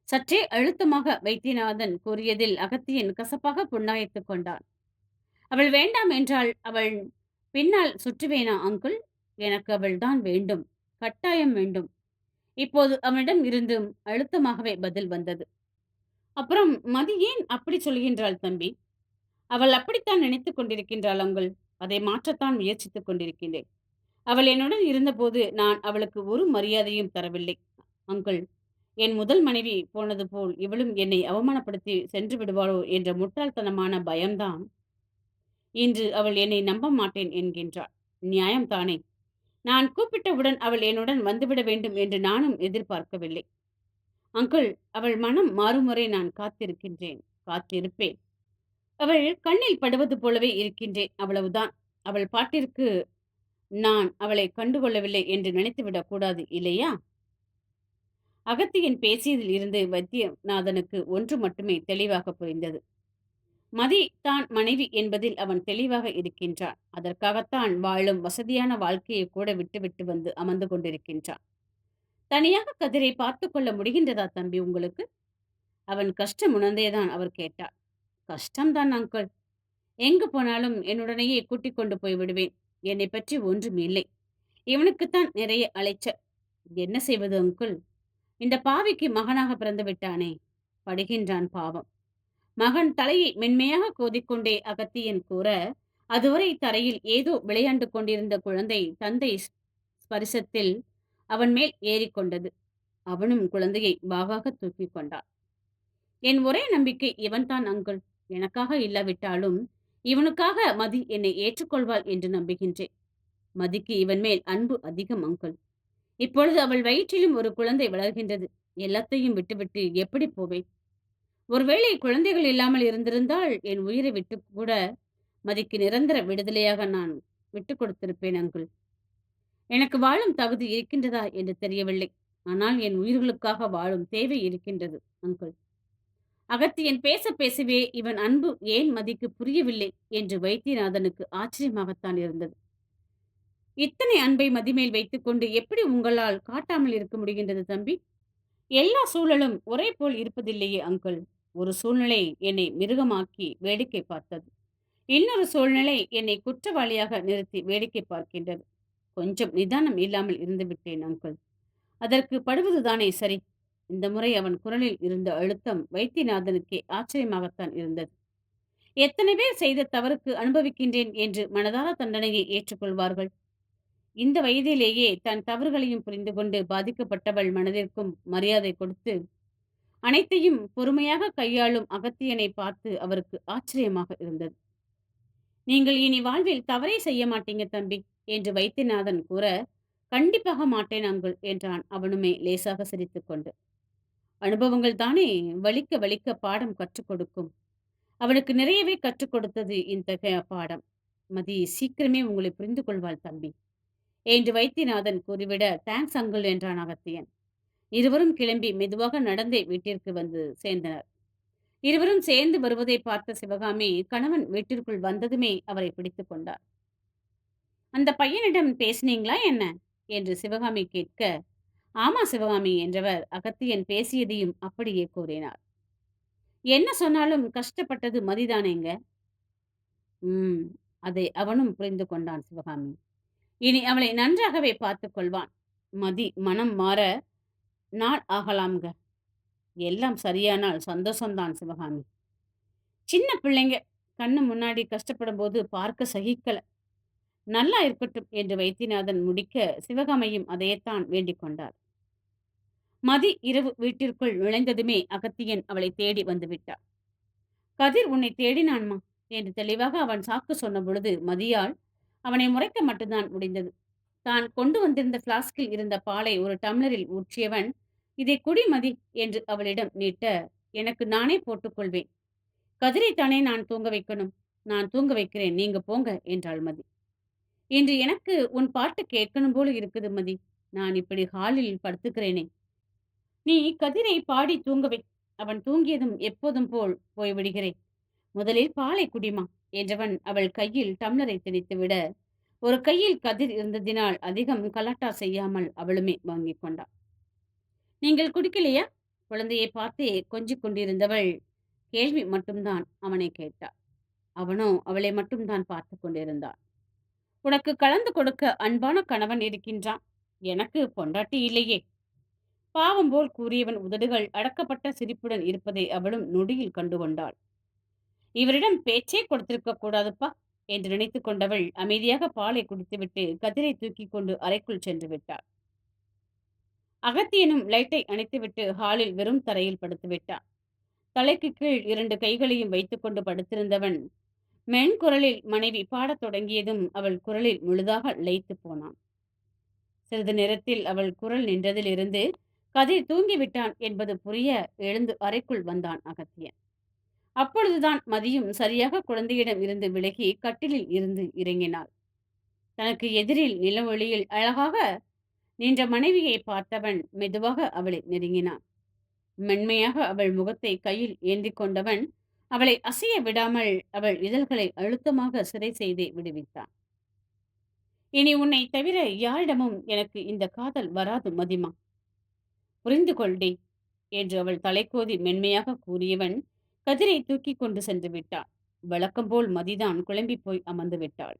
சற்றே அழுத்தமாக வைத்தியநாதன் கூறியதில் அகத்தியன் கசப்பாக புன்னகைத்துக் கொண்டான். அவள் வேண்டாம் என்றால் அவள் பின்னால் சுற்றுவேனா அங்குள்? எனக்கு அவள் தான் வேண்டும். கட்டாயம் வேண்டும். இப்போது அவனிடம் இருந்தும் அழுத்தமாகவே பதில் வந்தது. அப்புறம் மதி ஏன் அப்படி சொல்கின்றாள் தம்பி? அவள் அப்படித்தான் நினைத்துக் கொண்டிருக்கின்றாள் அங்குள். அதை மாற்றத்தான் முயற்சித்துக் கொண்டிருக்கின்றேன். அவள் என்னுடன் இருந்தபோது நான் அவளுக்கு ஒரு மரியாதையும் தரவில்லை அங்குள். என் முதல் மனைவி போனது போல் இவளும் என்னை அவமானப்படுத்தி சென்று விடுவாளோ என்ற முட்டாள்தனமான பயம்தான் இன்று அவள் என்னை நம்ப மாட்டேன் என்கின்றாள். நியாயம்தானே. நான் கூப்பிட்டவுடன் அவள் என்னுடன் வந்துவிட வேண்டும் என்று நானும் எதிர்பார்க்கவில்லை அங்குள். அவள் மனம் மாறும் வரை நான் காத்திருக்கின்றேன், காத்திருப்பேன். அவள் கண்ணில் படுவது போலவே இருக்கின்றேன், அவ்வளவுதான். அவள் பாட்டிற்கு நான் அவளை கண்டுகொள்ளவில்லை என்று நினைத்துவிடக் கூடாது இல்லையா? அகத்தியன் பேசியதில் இருந்து வைத்தியநாதனுக்கு ஒன்று மட்டுமே தெளிவாக புரிந்தது. மதி தான் மனைவி என்பதில் அவன் தெளிவாக இருக்கின்றான். அதற்காகத்தான் வாழும் வசதியான வாழ்க்கையை கூட விட்டுவிட்டு வந்து அமர்ந்து கொண்டிருக்கின்றான். தனியாக கதிரை பார்த்து கொள்ள முடிகின்றதா தம்பி உங்களுக்கு? அவன் கஷ்டம் உணர்ந்தேதான் அவர் கேட்டார். கஷ்டம்தான் அங்கிள். எங்கு போனாலும் என்னுடனேயே கூட்டிக் கொண்டு போய் விடுவேன். என்னை பற்றி ஒன்றும் இல்லை. இவனுக்குத்தான் நிறைய அலைச்சல். என்ன செய்வது அங்குள்? இந்த பாவிக்கு மகனாக பிறந்து விட்டானே. படுகின்றான் பாவம். மகன் தலையை மென்மையாக கோதிக்கொண்டே அகத்தியன் கூற, அதுவரை தரையில் ஏதோ விளையாண்டு கொண்டிருந்த குழந்தை தந்தை ஸ்பரிசத்தில் அவன் மேல் ஏறிக்கொண்டது. அவனும் குழந்தையை பாகாக தூக்கிக் கொண்டான். என் ஒரே நம்பிக்கை இவன்தான் அங்குள். எனக்காக இல்லாவிட்டாலும் இவனுக்காக மதி என்னை ஏற்றுக்கொள்வாள் என்று நம்புகின்றேன். மதிக்கு இவன் மேல் அன்பு அதிகம் அங்குள். இப்பொழுது அவள் வயிற்றிலும் ஒரு குழந்தை வளர்கின்றது. எல்லாத்தையும் விட்டுவிட்டு எப்படி போவேன்? ஒருவேளை குழந்தைகள் இல்லாமல் இருந்திருந்தால் என் உயிரை விட்டு கூட மதிக்கு நிரந்தர விடுதலையாக நான் விட்டு கொடுத்திருப்பேன் அங்குள். எனக்கு வாழும் தகுதி இருக்கின்றதா என்று தெரியவில்லை. ஆனால் என் உயிர்களுக்காக வாழும் தேவை இருக்கின்றது அங்குள். அகத்தியன் பேச பேசவே இவன் அன்பு ஏன் மதிக்கு புரியவில்லை என்று வைத்தியநாதனுக்கு ஆச்சரியமாகத்தான் இருந்தது. இத்தனை அன்பை மதிமேல் வைத்துக்கொண்டு எப்படி உங்களால் காட்டாமல் இருக்க முடிகின்றது தம்பி? எல்லா சூழலும் ஒரே போல் இருப்பதில்லையே அங்குள். ஒரு சூழ்நிலை என்னை மிருகமாக்கி வேடிக்கை பார்த்தது. இன்னொரு சூழ்நிலை என்னை குற்றவாளியாக நிறுத்தி வேடிக்கை பார்க்கின்றது. கொஞ்சம் நிதானம் இல்லாமல் இருந்து விட்டேன் அங்குள். அதற்கு படுவதுதானே சரி. இந்த முறை அவன் குரலில் இருந்த அழுத்தம் வைத்தியநாதனுக்கே ஆச்சரியமாகத்தான் இருந்தது. எத்தனை பேர் செய்த தவறுக்கு அனுபவிக்கின்றேன் என்று மனதார தண்டனையை ஏற்றுக்கொள்வார்கள்? இந்த வயதிலேயே தன் தவறுகளையும் புரிந்து கொண்டு பாதிக்கப்பட்டவள் மனதிற்கும் மரியாதை கொடுத்து அனைத்தையும் பொறுமையாக கையாளும் அகத்தியனை பார்த்து அவருக்கு ஆச்சரியமாக இருந்தது. நீங்கள் இனி வாழ்வில் தவறே செய்ய மாட்டீங்க தம்பி என்று வைத்தியநாதன் கூற, கண்டிப்பாக மாட்டேன் அங்குள் என்றான் அவனுமே லேசாக சிரித்துக்கொண்டு. அனுபவங்கள் தானே வலிக்க வலிக்க பாடம் கற்றுக் கொடுக்கும். அவனுக்கு நிறையவே கற்றுக் கொடுத்தது இத்தகைய பாடம். மதி சீக்கிரமே உங்களை புரிந்து கொள்வாள் தம்பி என்று வைத்தியநாதன் கூறிவிட, தேங்க்ஸ் அங்கிள் என்றான் அகத்தியன். இருவரும் கிளம்பி மெதுவாக நடந்தே வீட்டிற்கு வந்து சேர்ந்தனர். இருவரும் சேர்ந்து வருவதை பார்த்த சிவகாமி கணவன் வீட்டிற்குள் வந்ததுமே அவரை பிடித்துக் கொண்டார். அந்த பையனிடம் பேசினீங்களா என்ன என்று சிவகாமி கேட்க, ஆமா சிவகாமி என்றவர் அகத்தியன் பேசியதையும் அப்படியே கூறினார். என்ன சொன்னாலும் கஷ்டப்பட்டது மதிதானேங்க. ம். அதை அவனும் புரிந்து கொண்டான் சிவகாமி. இனி அவளை நன்றாகவே பார்த்துக் கொள்வான். மதி மனம் மாற நாள் ஆகலாம்ங்க. எல்லாம் சரியானால் சந்தோஷம்தான் சிவகாமி. சின்ன பிள்ளைங்க கண்ணு முன்னாடி கஷ்டப்படும் போது பார்க்க சகிக்கல. நல்லா இருக்கட்டும் என்று வைத்தியநாதன் முடிக்க, சிவகாமியும் அதையத்தான் வேண்டிக் கொண்டார். மதி இரவு வீட்டிற்குள் நுழைந்ததுமே அகத்தியன் அவளை தேடி வந்து விட்டார். கதிர் உன்னை தேடினான்மா என்று தெளிவாக அவன் சாக்கு சொன்ன பொழுது மதியால் அவனை முறைக்க மட்டும்தான் முடிந்தது. தான் கொண்டு வந்திருந்த பிளாஸ்கில் இருந்த பாலை ஒரு டம்ளரில் ஊற்றியவன், இதை குடி மதி என்று அவளிடம் நீட்ட, எனக்கு நானே போட்டுக்கொள்வேன். கதிரைத்தானே நான் தூங்க வைக்கணும். நான் தூங்க வைக்கிறேன், நீங்க போங்க என்றாள் மதி. இன்று எனக்கு உன் பாட்டு கேட்கணும் போல இருக்குது மதி. நான் இப்படி ஹாலில் படுத்துக்கிறேனே. நீ கதிரை பாடி தூங்கவை. அவன் தூங்கியதும் எப்போதும் போல் போய்விடுகிறேன். முதலில் பாலை குடிமா என்றவன் அவள் கையில் டம்ளரை திணித்துவிட, ஒரு கையில் கதிர் இருந்ததினால் அதிகம் கலாட்டா செய்யாமல் அவளுமே வாங்கிக் கொண்டாள். நீங்கள் குடிக்கலையா? குழந்தையை பார்த்தே கொஞ்சிக் கொண்டிருந்தவள் கேள்வி மட்டும்தான் அவனை கேட்டாள். அவனோ அவளை மட்டும்தான் பார்த்து கொண்டிருந்தான். உனக்கு கலந்து கொடுக்க அன்பான கணவன் இருக்கின்றான். எனக்கு பொண்டாட்டி இல்லையே. பாவம் போல் கூறியவன் உதடுகள் அடக்கப்பட்ட சிரிப்புடன் இருப்பதை அவளும் நொடியில் கண்டுகொண்டாள். இவரிடம் பேச்சே கொடுத்திருக்க கூடாதுப்பா என்று நினைத்து கொண்டவள் அமைதியாக பாலை குடித்துவிட்டு கதிரை தூக்கி கொண்டு அறைக்குள் சென்று விட்டாள். அகத்தியனும் லைட்டை அணைத்துவிட்டு ஹாலில் வெறும் தரையில் படுத்து விட்டான். தலைக்கு கீழ் இரண்டு கைகளையும் வைத்துக்கொண்டு படுத்திருந்தவன் மென் குரலில் மனைவி பாடத் தொடங்கியதும் அவள் குரலில் முழுதாக லயித்து போனான். சிறிது நேரத்தில் அவள் குரல் நின்றதிலிருந்து கதிர் தூங்கிவிட்டான் என்பது புரிய எழுந்து அறைக்குள் வந்தான் அகத்தியன். அப்பொழுதுதான் மதியும் சரியாக குழந்தையிடம் இருந்து விலகி கட்டிலில் இருந்து இறங்கினாள். தனக்கு எதிரில் நிலவொளியில் அழகாக நின்ற மனைவியை பார்த்தவன் மெதுவாக அவளை நெருங்கினான். மென்மையாக அவள் முகத்தை கையில் ஏந்தி கொண்டவன் அவளை அசைய விடாமல் அவள் இதழ்களை அழுத்தமாக சிறை செய்தே விடுவித்தான். இனி உன்னை தவிர யாரிடமும் எனக்கு இந்த காதல் வராது மதிமா. புரிந்து கொள்டே என்று அவள் தலைக்கோதி மென்மையாக கூறியவன் கதிரை தூக்கி கொண்டு சென்று விட்டான். வழக்கம் போல் மதிதான் குழம்பி போய் அமர்ந்து விட்டாள்.